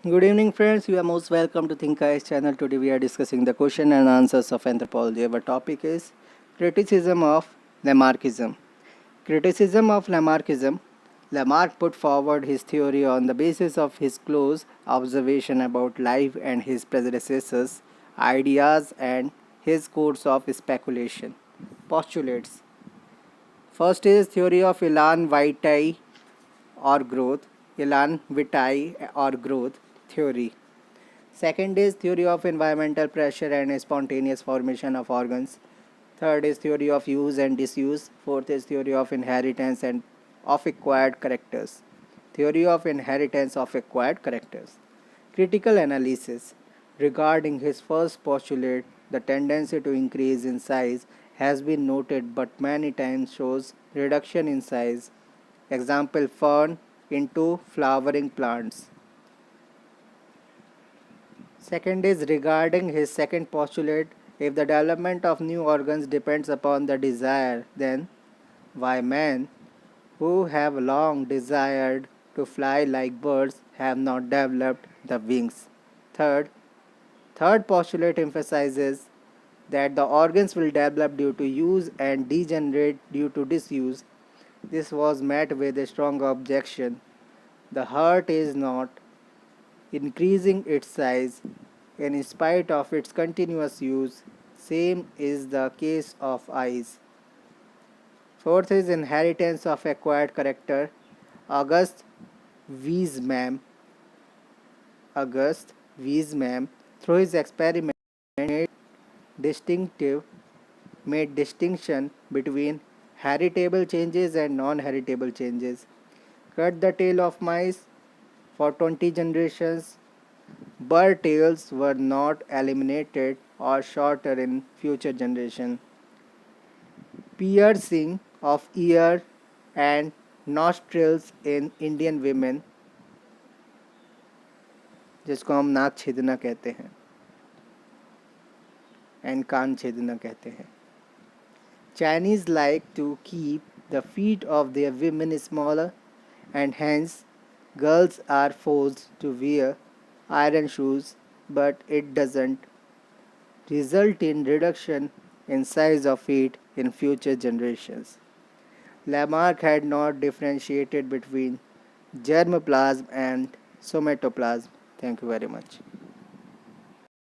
Good evening, friends. You are most welcome to Think Eyes channel. Today we are discussing the question and answers of anthropology. Our topic is criticism of Lamarckism. Criticism of Lamarckism. Lamarck put forward his theory on the basis of his close observation about life and his predecessors' ideas and his course of speculation. Postulates. First is theory of elan vitae or growth. Elan vitae or growth theory. Second is theory of environmental pressure and spontaneous formation of organs. Third is theory of use and disuse. Fourth is theory of inheritance and of acquired characters. Theory of inheritance of acquired characters. Critical analysis. Regarding his first postulate, the tendency to increase in size has been noted but many times shows reduction in size. Example, fern into flowering plants. Second is regarding his second postulate, if the development of new organs depends upon the desire, then why men who have long desired to fly like birds have not developed the wings? Third, third postulate emphasizes that the organs will develop due to use and degenerate due to disuse. This was met with a strong objection. The heart is not increasing its size in spite of its continuous use. Same is the case of eyes. Fourth is inheritance of acquired character. August Weismann, August Weismann, through his experiment, distinctive made distinction between heritable changes and non-heritable changes. Cut the tail of mice for 20 generations. Burr tails were not eliminated or shorter in future generations. Piercing of ear and nostrils in Indian women, जिसको हम नाक छेदना कहते हैं and कान छेदना कहते हैं. Chinese like to keep the feet of their women smaller and hence girls are forced to wear iron shoes, but it doesn't result in reduction in size of feet in future generations. Lamarck had not differentiated between germplasm and somatoplasm. Thank you very much.